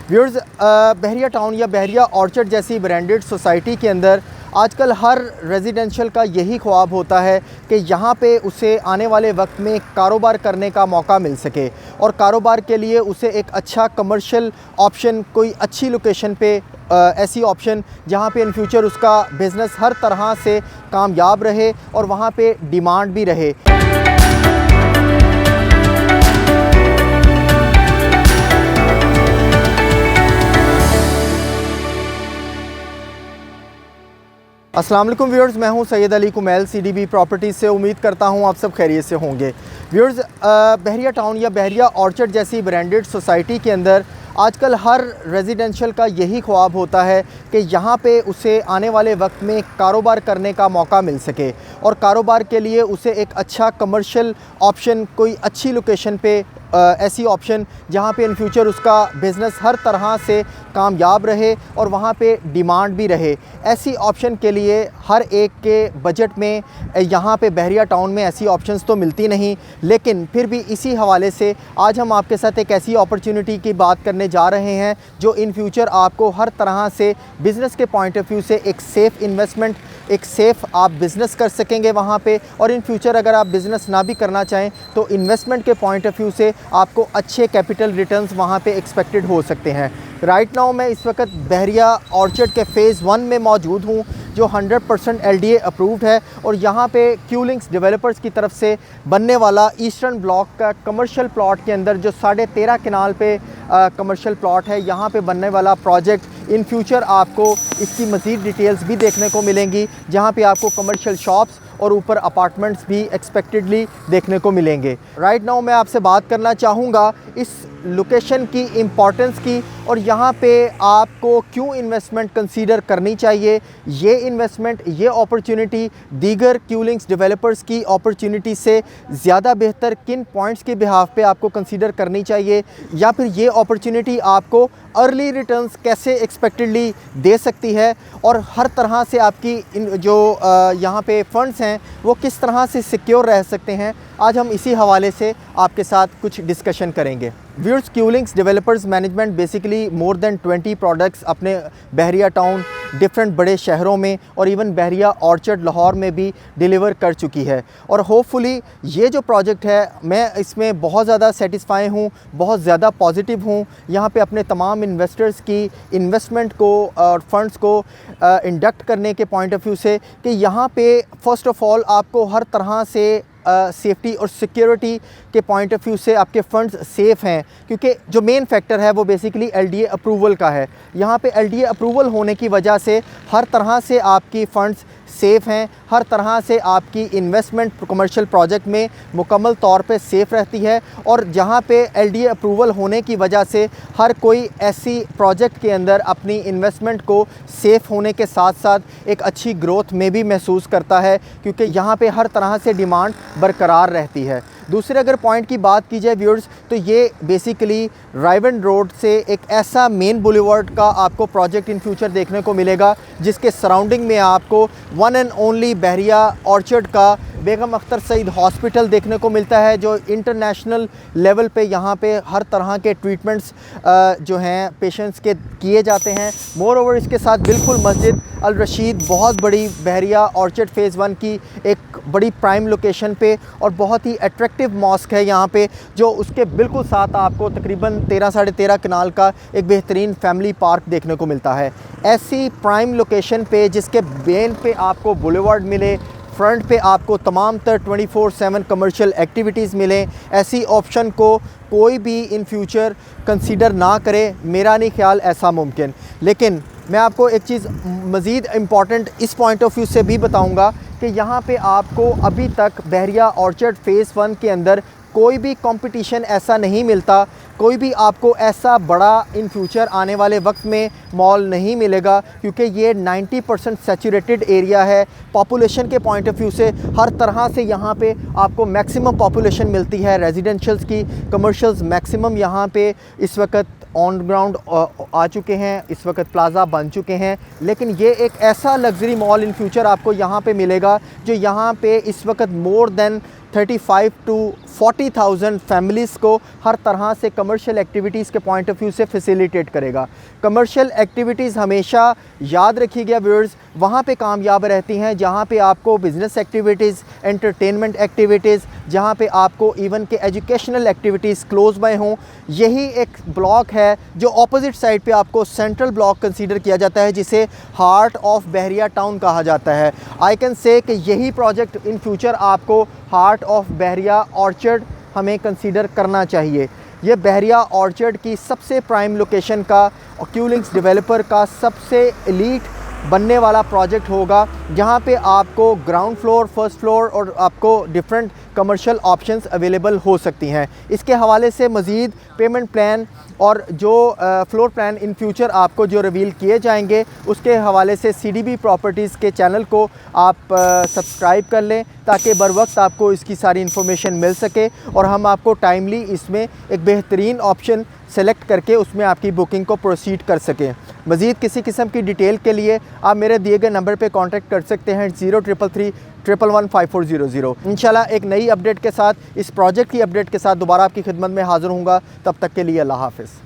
Viewers, बहरिया town या बहरिया orchard जैसी branded society के अंदर आजकल हर रेजिडेंशियल का यही ख्वाब होता है कि यहाँ पे उसे आने वाले वक्त में कारोबार करने का मौका मिल सके और कारोबार के लिए उसे एक अच्छा कमर्शियल ऑप्शन, कोई अच्छी लोकेशन पे ऐसी ऑप्शन जहाँ पे इन फ्यूचर उसका बिज़नेस हर तरह से कामयाब रहे और वहाँ पे डिमांड भी रहे। अस्सलाम वालेकुम व्यूअर्स, मैं हूं सैयद अली कुमैल CDB प्रॉपर्टीज़ से। उम्मीद करता हूं आप सब खैरियत से होंगे। व्यूअर्स, बहरिया टाउन या बहरिया ऑर्चर्ड जैसी ब्रांडेड सोसाइटी के अंदर आजकल हर रेजिडेंशियल का यही ख्वाब होता है कि यहाँ पे उसे आने वाले वक्त में कारोबार करने का मौका मिल सके और कारोबार के लिए उसे एक अच्छा कमर्शियल ऑप्शन, कोई अच्छी लोकेशन पे ऐसी ऑप्शन जहाँ पे इन फ्यूचर उसका बिज़नेस हर तरह से कामयाब रहे और वहाँ पे डिमांड भी रहे। ऐसी ऑप्शन के लिए हर एक के बजट में यहाँ पे बहरिया टाउन में ऐसी ऑप्शंस तो मिलती नहीं, लेकिन फिर भी इसी हवाले से आज हम आपके साथ एक ऐसी अपॉर्चुनिटी की बात करने जा रहे हैं जो इन फ्यूचर आपको हर तरह से बिज़नेस के पॉइंट ऑफ व्यू से एक सेफ़ इन्वेस्टमेंट, एक सेफ़ आप बिज़नेस कर सकेंगे वहाँ पे। और इन फ्यूचर अगर आप बिज़नेस ना भी करना चाहें तो इन्वेस्टमेंट के पॉइंट ऑफ व्यू से आपको अच्छे कैपिटल रिटर्न्स वहाँ पे एक्सपेक्टेड हो सकते हैं। राइट नाउ मैं इस वक्त बहरिया ऑर्चर्ड के फ़ेज़ 1 में मौजूद हूँ जो 100% LDA अप्रूव्ड है और यहाँ पे क्यूलिंग्स डेवलपर्स की तरफ से बनने वाला ईस्टर्न ब्लॉक का कमर्शियल प्लॉट के अंदर जो 13.5 कनाल पे कमर्शियल प्लॉट है, यहाँ पे बनने वाला प्रोजेक्ट इन फ्यूचर आपको इसकी मज़ीद डिटेल्स भी देखने को मिलेंगी, जहाँ पे आपको कमर्शियल शॉप्स और ऊपर अपार्टमेंट्स भी एक्सपेक्टेडली देखने को मिलेंगे। राइट नाउ मैं आपसे बात करना चाहूँगा इस लोकेशन की इम्पॉर्टेंस की और यहाँ पे आपको क्यों इन्वेस्टमेंट कंसीडर करनी चाहिए। ये इन्वेस्टमेंट, ये अपॉर्चुनिटी दीगर क्यूलिंग्स डेवलपर्स की अपॉर्चुनिटी से ज़्यादा बेहतर किन पॉइंट्स के बिहाफ पे आपको कंसीडर करनी चाहिए, या फिर ये अपॉर्चुनिटी आपको अर्ली रिटर्न्स कैसे एक्सपेक्टेडली दे सकती है और हर तरह से आपकी जो यहाँ पे फंड्स हैं वो किस तरह से सिक्योर रह सकते हैं। आज हम इसी हवाले से आपके साथ कुछ डिस्कशन करेंगे। व्यूअर्स, क्यूलिंग्स developers management basically more than 20 products अपने बहरिया टाउन, डिफरेंट बड़े शहरों में और इवन बहरिया ऑर्चर्ड लाहौर में भी डिलीवर कर चुकी है और होपफुली ये जो प्रोजेक्ट है मैं इसमें बहुत ज़्यादा सेटिस्फाई हूँ, बहुत ज़्यादा पॉजिटिव हूँ। यहाँ पे अपने तमाम इन्वेस्टर्स की इन्वेस्टमेंट को और फंड्स को इंडक्ट करने के पॉइंट ऑफ व्यू से कि यहाँ पे फ़र्स्ट ऑफ़ ऑल आपको हर तरह से सेफ्टी और सिक्योरिटी के पॉइंट ऑफ व्यू से आपके फ़ंड्स सेफ़ हैं, क्योंकि जो मेन फैक्टर है वो बेसिकली LDA अप्रूवल का है। यहाँ पे LDA अप्रूवल होने की वजह से हर तरह से आपकी फ़ंड्स सेफ़ हैं, हर तरह से आपकी इन्वेस्टमेंट कमर्शियल प्रोजेक्ट में मुकम्मल तौर पे सेफ़ रहती है। और जहाँ पे LDA अप्रूवल होने की वजह से हर कोई ऐसी प्रोजेक्ट के अंदर अपनी इन्वेस्टमेंट को सेफ़ होने के साथ साथ एक अच्छी ग्रोथ में भी महसूस करता है, क्योंकि यहाँ पे हर तरह से डिमांड बरकरार रहती है। दूसरे अगर पॉइंट की बात की जाए व्यूअर्स, तो ये बेसिकली रायवन रोड से एक ऐसा मेन बुलेवार्ड का आपको प्रोजेक्ट इन फ्यूचर देखने को मिलेगा जिसके सराउंडिंग में आपको one and only Bahria orchard का बेगम अख्तर सईद हॉस्पिटल देखने को मिलता है, जो इंटरनेशनल लेवल पे यहाँ पे हर तरह के ट्रीटमेंट्स जो हैं पेशेंट्स के किए जाते हैं। मोर ओवर इसके साथ बिल्कुल मस्जिद अल रशीद, बहुत बड़ी बहरिया ऑर्चर्ड फ़ेज़ 1 की एक बड़ी प्राइम लोकेशन पे और बहुत ही अट्रैक्टिव मॉस्क है यहाँ पे, जो उसके बिल्कुल साथ आपको तकरीबन 13-13.5 कनाल का एक बेहतरीन फैमिली पार्क देखने को मिलता है। ऐसी प्राइम लोकेशन पे जिसके बेन पे आपको बुलेवार्ड मिले, फ्रंट पे आपको तमाम तर 24/7 कमर्शियल एक्टिविटीज़ मिलें, ऐसी ऑप्शन को कोई भी इन फ्यूचर कंसीडर ना करे, मेरा नहीं ख्याल ऐसा मुमकिन। लेकिन मैं आपको एक चीज़ मज़ीद इम्पॉर्टेंट इस पॉइंट ऑफ व्यू से भी बताऊंगा कि यहाँ पे आपको अभी तक बहरिया ऑर्चर्ड फ़ेज़ 1 के अंदर कोई भी कंपटीशन ऐसा नहीं मिलता, कोई भी आपको ऐसा बड़ा इन फ्यूचर आने वाले वक्त में मॉल नहीं मिलेगा, क्योंकि ये 90% सैचुरेटेड एरिया है। पॉपुलेशन के पॉइंट ऑफ व्यू से हर तरह से यहाँ पे आपको मैक्सिमम पॉपुलेशन मिलती है, रेजिडेंशियल्स की, कमर्शियल्स मैक्सिमम यहाँ पे इस वक्त ऑन ग्राउंड आ चुके हैं, इस वक्त प्लाज़ा बन चुके हैं। लेकिन ये एक ऐसा लग्जरी मॉल इन फ्यूचर आपको यहाँ पे मिलेगा जो यहाँ पे इस वक्त मोर देन 35 to 40,000 फैमिलीज़ को हर तरह से कमर्शियल एक्टिविटीज़ के पॉइंट ऑफ व्यू से फैसिलिटेट करेगा। कमर्शियल एक्टिविटीज़ हमेशा याद रखिएगा व्यूअर्स, वहाँ पे कामयाब रहती हैं जहाँ पे आपको बिज़नेस एक्टिविटीज़, एंटरटेनमेंट एक्टिविटीज़, जहाँ पे आपको इवन के एजुकेशनल एक्टिविटीज़ क्लोज बाय हों। यही एक ब्लॉक है जो ऑपोजिट साइड पे आपको सेंट्रल ब्लॉक कंसीडर किया जाता है, जिसे हार्ट ऑफ बहरिया टाउन कहा जाता है। आई कैन से कि यही प्रोजेक्ट इन फ्यूचर आपको हार्ट ऑफ बहरिया ऑर्चर्ड हमें कंसीडर करना चाहिए। ये बहरिया ऑर्चर्ड की सबसे प्राइम लोकेशन का क्यूलिंग्स डेवलपर का सबसे एलीट बनने वाला प्रोजेक्ट होगा, जहाँ पे आपको ग्राउंड फ्लोर, फर्स्ट फ्लोर और आपको डिफरेंट कमर्शियल ऑप्शंस अवेलेबल हो सकती हैं। इसके हवाले से मज़ीद पेमेंट प्लान और जो फ्लोर प्लान इन फ्यूचर आपको जो रिवील किए जाएंगे, उसके हवाले से CDB प्रॉपर्टीज़ के चैनल को आप सब्सक्राइब कर लें ताकि बर वक्त आपको इसकी सारी इन्फॉर्मेशन मिल सके और हम आपको टाइमली इसमें एक बेहतरीन ऑप्शन सेलेक्ट करके उसमें आपकी बुकिंग को प्रोसीड कर सकें। मज़ीद किसी किस्म की डिटेल के लिए आप मेरे दिए गए नंबर पे कांटेक्ट कर सकते हैं 0333 111 5400। इंशाल्लाह एक नई अपडेट के साथ, इस प्रोजेक्ट की अपडेट के साथ दोबारा आपकी खिदमत में हाज़िर होऊंगा। तब तक के लिए अल्लाह हाफ़िज़।